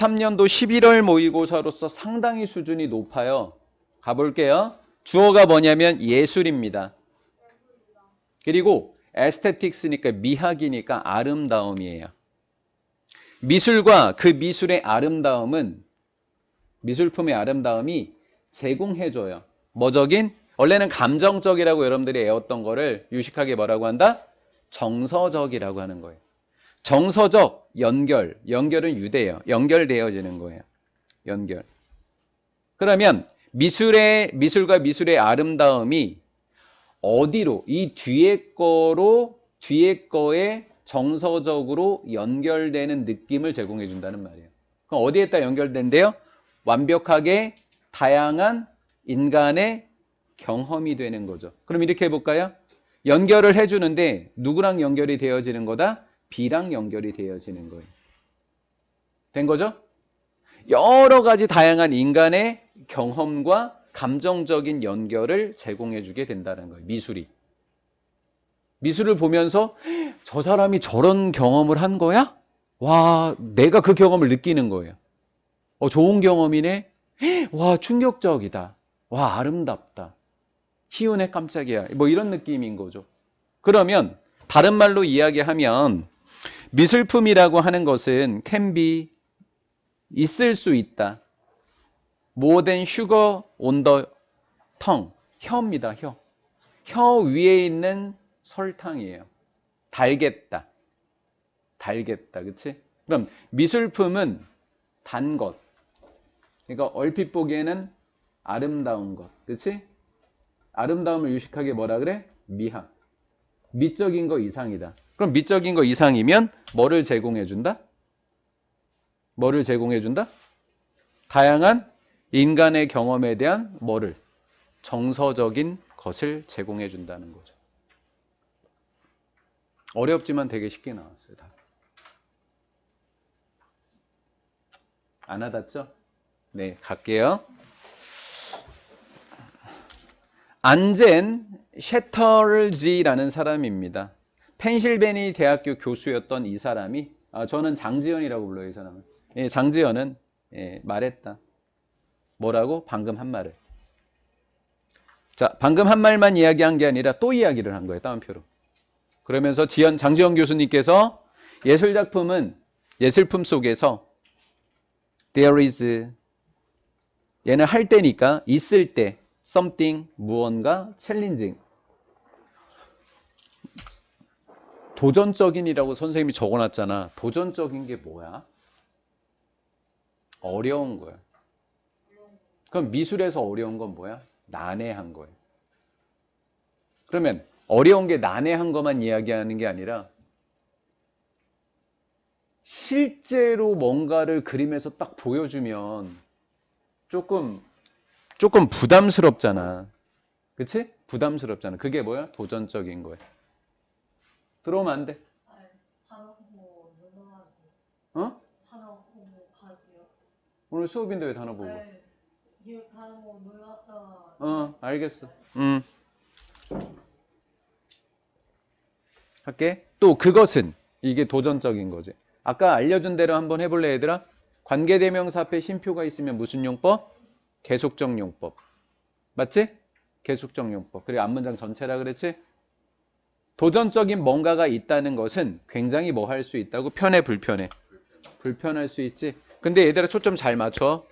23년도 11월 모의고사로서 상당히 수준이 높아요. 가볼게요. 주어가 뭐냐면 예술입니다. 그리고 에스테틱스니까 미학이니까 아름다움이에요. 미술과 그 미술의 아름다움은 미술품의 아름다움이 제공해줘요. 뭐적인? 원래는 감정적이라고 여러분들이 외웠던 거를 유식하게 뭐라고 한다? 정서적이라고 하는 거예요. 정서적 연결은 유대예요. 연결되어지는 거예요. 연결. 그러면 미술과 미술의 아름다움이 어디로? 이 뒤에 거에 정서적으로 연결되는 느낌을 제공해 준다는 말이에요. 그럼 어디에다 연결된대요? 완벽하게 다양한 인간의 경험이 되는 거죠. 그럼 이렇게 해볼까요? 연결을 해주는데 누구랑 연결이 되어지는 거다? B랑 연결이 되어지는 거예요. 된 거죠? 여러 가지 다양한 인간의 경험과 감정적인 연결을 제공해 주게 된다는 거예요. 미술이. 미술을 보면서 저 사람이 저런 경험을 한 거야? 와, 내가 그 경험을 느끼는 거예요. 좋은 경험이네? 와, 충격적이다. 와, 아름답다. 희운의 깜짝이야. 뭐 이런 느낌인 거죠. 그러면 다른 말로 이야기하면 미술품이라고 하는 것은 can be 있을 수 있다. more than sugar on the tongue. 혀입니다. 혀. 혀 위에 있는 설탕이에요. 달겠다. 달겠다. 그치? 그럼 미술품은 단 것. 그러니까 얼핏 보기에는 아름다운 것. 그치? 아름다움을 유식하게 뭐라 그래? 미학. 미적인 거 이상이다. 그럼 미적인 거 이상이면 뭐를 제공해 준다? 뭐를 제공해 준다? 다양한 인간의 경험에 대한 뭐를? 정서적인 것을 제공해 준다는 거죠. 어렵지만 되게 쉽게 나왔어요. 다. 안 와닿죠? 네, 갈게요. 안젠 셰터즈라는 사람입니다. 펜실베니 대학교 교수였던 이 사람이 저는 장지연이라고 불러요. 이 사람은. 예, 장지연은 말했다. 뭐라고? 방금 한 말을. 자, 방금 한 말만 이야기한 게 아니라 또 이야기를 한 거예요. 따옴표로. 그러면서 장지연 교수님께서 예술품 속에서 there is 얘는 할 때니까 있을 때 something 무언가 challenging 도전적인이라고 선생님이 적어놨잖아. 도전적인 게 뭐야? 어려운 거야. 그럼 미술에서 어려운 건 뭐야? 난해한 거예요. 그러면 어려운 게 난해한 것만 이야기하는 게 아니라 실제로 뭔가를 그림에서 딱 보여주면 조금 부담스럽잖아. 그치? 부담스럽잖아. 그게 뭐야? 도전적인 거야. 들어오면 안 돼. 어? 오늘 수업인데 왜 단어 보고? 알겠어. 할게. 또 그것은 이게 도전적인 거지. 아까 알려준 대로 한번 해볼래 얘들아? 관계대명사 앞에 쉼표가 있으면 무슨 용법? 계속적 용법. 맞지? 계속적 용법. 그리고 앞문장 전체라 그랬지? 도전적인 뭔가가 있다는 것은 굉장히 뭐 할 수 있다고? 편해 불편해? 불편할 수 있지. 근데 얘들아 초점 잘 맞춰.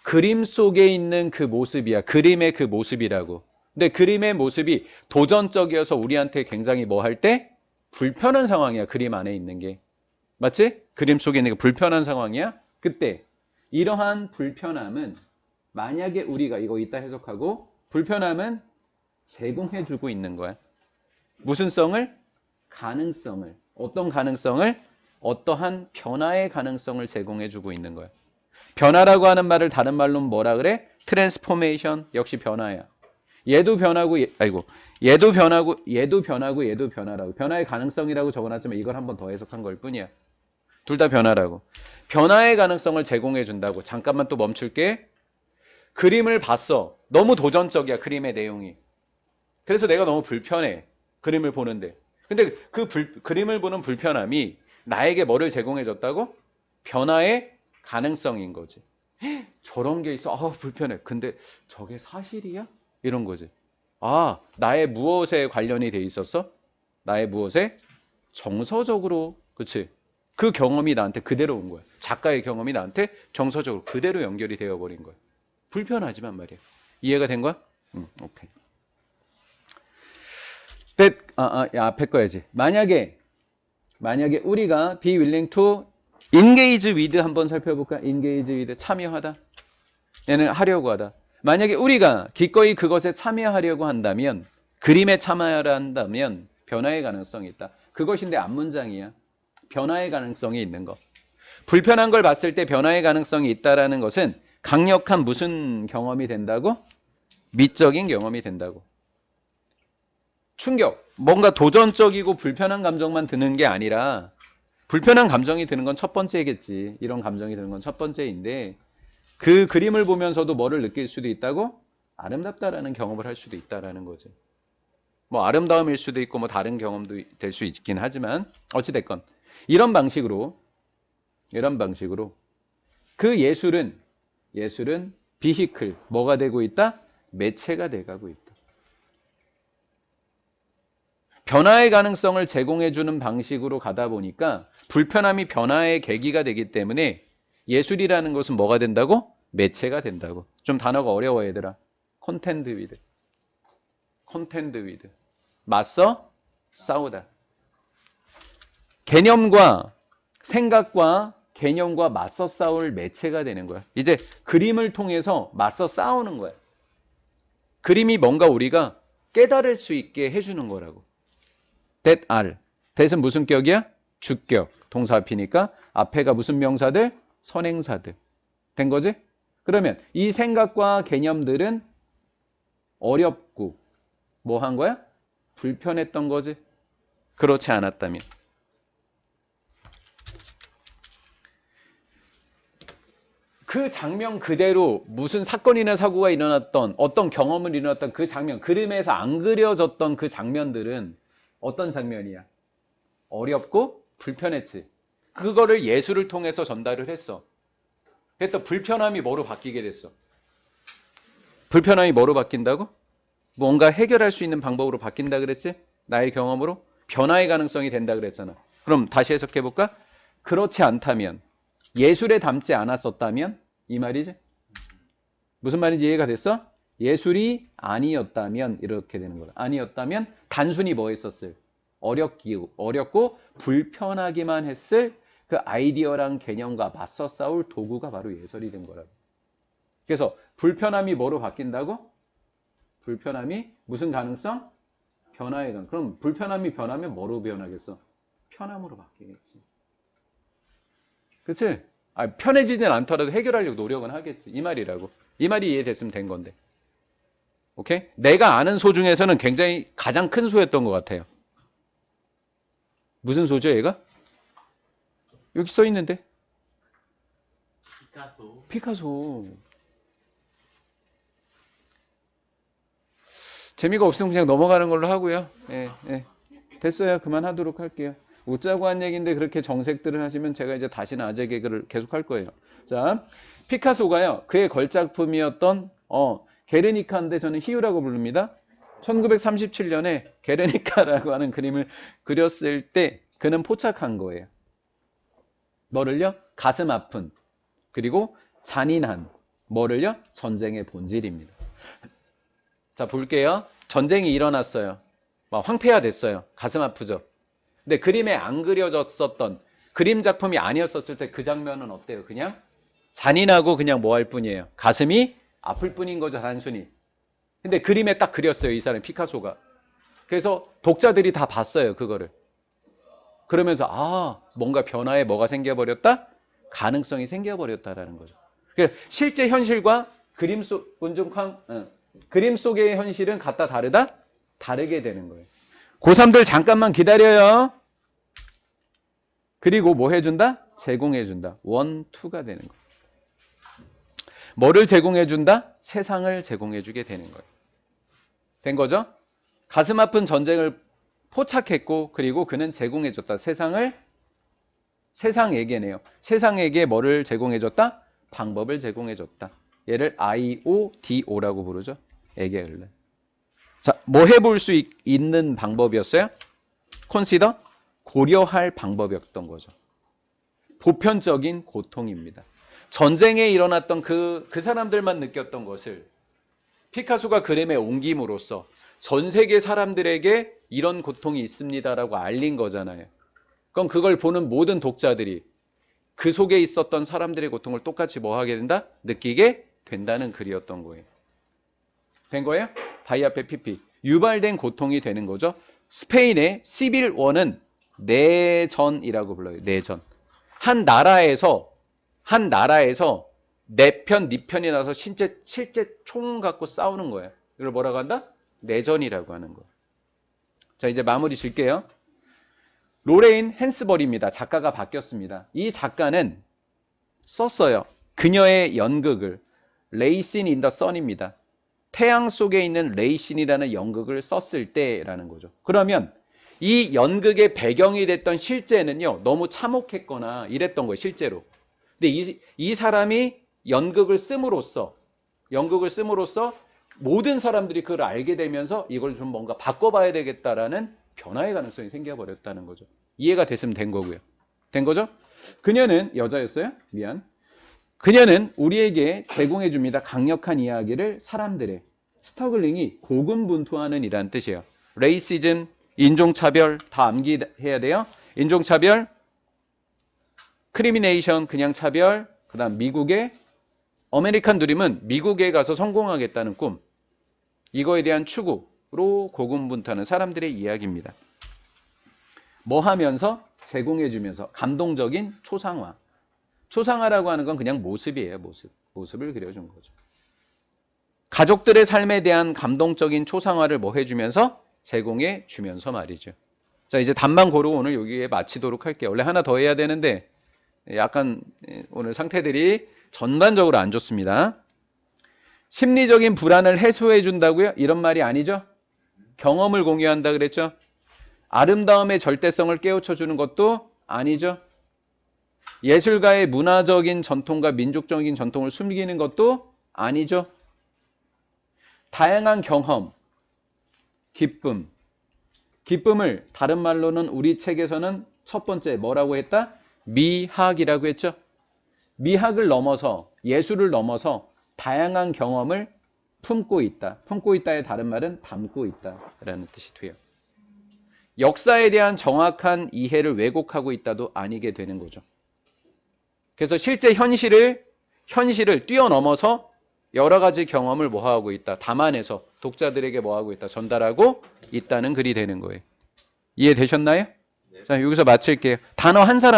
그림 속에 있는 그 모습이야. 그림의 그 모습이라고. 근데 그림의 모습이 도전적이어서 우리한테 굉장히 뭐 할 때? 불편한 상황이야. 그림 안에 있는 게. 맞지? 그림 속에 있는 게 불편한 상황이야. 그때 이러한 불편함은 만약에 우리가 이거 이따 해석하고 불편함은 제공해주고 있는 거야. 무슨 성을? 가능성을. 어떤 가능성을? 어떠한 변화의 가능성을 제공해주고 있는 거야. 변화라고 하는 말을 다른 말로는 뭐라 그래? 트랜스포메이션. 역시 변화야. 얘도 변하고 얘도 변화라고. 변화의 가능성이라고 적어놨지만 이걸 한 번 더 해석한 걸 뿐이야. 둘 다 변화라고. 변화의 가능성을 제공해 준다고. 잠깐만 또 멈출게. 그림을 봤어. 너무 도전적이야. 그림의 내용이. 그래서 내가 너무 불편해. 그림을 보는데. 근데 그 그림을 보는 불편함이 나에게 뭐를 제공해 줬다고? 변화의 가능성인 거지. 저런 게 있어. 불편해. 근데 저게 사실이야? 이런 거지. 나의 무엇에 관련이 돼 있었어? 나의 무엇에? 정서적으로, 그치? 그 경험이 나한테 그대로 온 거야. 작가의 경험이 나한테 정서적으로 그대로 연결이 되어버린 거야. 불편하지만 말이야. 이해가 된 거야? 오케이. 앞에 거야지. 만약에 우리가 be willing to engage with 한번 살펴볼까? engage with 참여하다. 얘는 하려고 하다. 만약에 우리가 기꺼이 그것에 참여하려고 한다면, 그림에 참여하려 한다면 변화의 가능성이 있다. 그것인데 앞문장이야. 변화의 가능성이 있는 거. 불편한 걸 봤을 때 변화의 가능성이 있다라는 것은 강력한 무슨 경험이 된다고? 미적인 경험이 된다고. 충격, 뭔가 도전적이고 불편한 감정만 드는 게 아니라, 불편한 감정이 드는 건 첫 번째겠지. 이런 감정이 드는 건 첫 번째인데, 그 그림을 보면서도 뭐를 느낄 수도 있다고? 아름답다라는 경험을 할 수도 있다라는 거죠. 뭐 아름다움일 수도 있고 뭐 다른 경험도 될 수 있긴 하지만 어찌됐건 이런 방식으로 그 예술은 비히클, 뭐가 되고 있다? 매체가 돼가고 있다. 변화의 가능성을 제공해주는 방식으로 가다 보니까 불편함이 변화의 계기가 되기 때문에 예술이라는 것은 뭐가 된다고? 매체가 된다고. 좀 단어가 어려워 얘들아. contend with. 맞서 싸우다. 개념과 생각과 개념과 맞서 싸울 매체가 되는 거야. 이제 그림을 통해서 맞서 싸우는 거야. 그림이 뭔가 우리가 깨달을 수 있게 해주는 거라고. that are. that은 무슨 격이야? 주격. 동사 앞이니까 앞에가 무슨 명사들? 선행사들. 된 거지? 그러면 이 생각과 개념들은 어렵고 뭐 한 거야? 불편했던 거지. 그렇지 않았다면. 그 장면 그대로 무슨 사건이나 사고가 일어났던 어떤 경험을 일어났던 그 장면, 그림에서 안 그려졌던 그 장면들은 어떤 장면이야? 어렵고 불편했지. 그거를 예술을 통해서 전달을 했어. 그랬더니 불편함이 뭐로 바뀌게 됐어? 불편함이 뭐로 바뀐다고? 뭔가 해결할 수 있는 방법으로 바뀐다 그랬지? 나의 경험으로? 변화의 가능성이 된다 그랬잖아. 그럼 다시 해석해볼까? 그렇지 않다면, 예술에 담지 않았었다면 이 말이지? 무슨 말인지 이해가 됐어? 예술이 아니었다면 이렇게 되는 거다. 아니었다면 단순히 뭐 했었을? 어렵고 불편하기만 했을 그 아이디어랑 개념과 맞서 싸울 도구가 바로 예술이 된 거라고. 그래서 불편함이 뭐로 바뀐다고? 불편함이 무슨 가능성? 변화의 가능성. 그럼 불편함이 변하면 뭐로 변하겠어? 편함으로 바뀌겠지. 그치? 편해지진 않더라도 해결하려고 노력은 하겠지. 이 말이라고. 이 말이 이해됐으면 된 건데. 오케이? 내가 아는 소 중에서는 굉장히 가장 큰 소였던 것 같아요. 무슨 소죠, 얘가? 여기 써 있는데. 피카소. 재미가 없으면 그냥 넘어가는 걸로 하고요. 예. 됐어요. 그만하도록 할게요. 웃자고 한 얘기인데 그렇게 정색들을 하시면 제가 이제 다시는 아재 개그를 계속 할 거예요. 자, 피카소가요. 그의 걸작품이었던 게르니카인데 저는 희유라고 부릅니다. 1937년에 게르니카라고 하는 그림을 그렸을 때 그는 포착한 거예요. 뭐를요? 가슴 아픈 그리고 잔인한 뭐를요? 전쟁의 본질입니다. 자, 볼게요. 전쟁이 일어났어요. 막 황폐화됐어요. 가슴 아프죠. 근데 그림에 안 그려졌었던 그림 작품이 아니었었을 때 그 장면은 어때요? 그냥 잔인하고 그냥 뭐 할 뿐이에요. 가슴이 아플 뿐인 거죠, 단순히. 근데 그림에 딱 그렸어요, 이 사람 피카소가. 그래서 독자들이 다 봤어요, 그거를. 그러면서 뭔가 변화에 뭐가 생겨버렸다? 가능성이 생겨버렸다라는 거죠. 그래서 실제 현실과 그림 속의 현실은 같다 다르다? 다르게 되는 거예요. 고3들 잠깐만 기다려요. 그리고 뭐 해준다? 제공해준다. 1, 2가 되는 거예요. 뭐를 제공해준다? 세상을 제공해주게 되는 거예요. 된 거죠? 가슴 아픈 전쟁을 포착했고 그리고 그는 제공해줬다. 세상을 세상에게네요. 세상에게 뭐를 제공해줬다? 방법을 제공해줬다. 얘를 IODO라고 부르죠. 에게을레. 자, 뭐 해볼 수 있는 방법이었어요? consider? 고려할 방법이었던 거죠. 보편적인 고통입니다. 전쟁에 일어났던 그 사람들만 느꼈던 것을 피카소가 그림에 옮김으로써 전 세계 사람들에게 이런 고통이 있습니다라고 알린 거잖아요. 그럼 그걸 보는 모든 독자들이 그 속에 있었던 사람들의 고통을 똑같이 뭐 하게 된다? 느끼게 된다는 글이었던 거예요. 된 거예요? 바이 앞에 PP. 유발된 고통이 되는 거죠. 스페인의 시빌 원은 내전이라고 불러요. 내전. 한 나라에서 네 편, 네 편이 나서 실제 총 갖고 싸우는 거예요. 이걸 뭐라고 한다? 내전이라고 하는 거. 자, 이제 마무리 질게요. 로레인 헨스버리입니다. 작가가 바뀌었습니다. 이 작가는 썼어요. 그녀의 연극을 레이신 인 더 선입니다. 태양 속에 있는 레이신이라는 연극을 썼을 때라는 거죠. 그러면 이 연극의 배경이 됐던 실제는요, 너무 참혹했거나 이랬던 거예요, 실제로. 근데 이 사람이 연극을 씀으로써 모든 사람들이 그걸 알게 되면서 이걸 좀 뭔가 바꿔봐야 되겠다라는 변화의 가능성이 생겨버렸다는 거죠. 이해가 됐으면 된 거고요. 된 거죠? 그녀는 여자였어요? 미안. 그녀는 우리에게 제공해 줍니다. 강력한 이야기를 사람들의 스터글링이 고군분투하는 이라는 뜻이에요. 레이시즘, 인종차별 다 암기해야 돼요. 인종차별, 크리미네이션, 그냥 차별, 그 다음 미국의 아메리칸 드림은 미국에 가서 성공하겠다는 꿈. 이거에 대한 추구로 고군분투하는 사람들의 이야기입니다. 뭐 하면서? 제공해주면서 감동적인 초상화. 초상화라고 하는 건 그냥 모습이에요. 모습을 그려준 거죠. 가족들의 삶에 대한 감동적인 초상화를 뭐 해주면서? 제공해주면서 말이죠. 자, 이제 답만 고르고 오늘 여기에 마치도록 할게요. 원래 하나 더 해야 되는데 약간 오늘 상태들이 전반적으로 안 좋습니다. 심리적인 불안을 해소해 준다고요? 이런 말이 아니죠. 경험을 공유한다 그랬죠. 아름다움의 절대성을 깨우쳐 주는 것도 아니죠. 예술가의 문화적인 전통과 민족적인 전통을 숨기는 것도 아니죠. 다양한 경험, 기쁨을 다른 말로는 우리 책에서는 첫 번째 뭐라고 했다? 미학이라고 했죠. 미학을 넘어서 예술을 넘어서 다양한 경험을 품고 있다. 품고 있다의 다른 말은 담고 있다라는 뜻이 돼요. 역사에 대한 정확한 이해를 왜곡하고 있다도 아니게 되는 거죠. 그래서 실제 현실을 뛰어넘어서 여러 가지 경험을 뭐하고 있다. 담아내서 독자들에게 뭐하고 있다. 전달하고 있다는 글이 되는 거예요. 이해되셨나요? 네. 자, 여기서 마칠게요. 단어 한 사람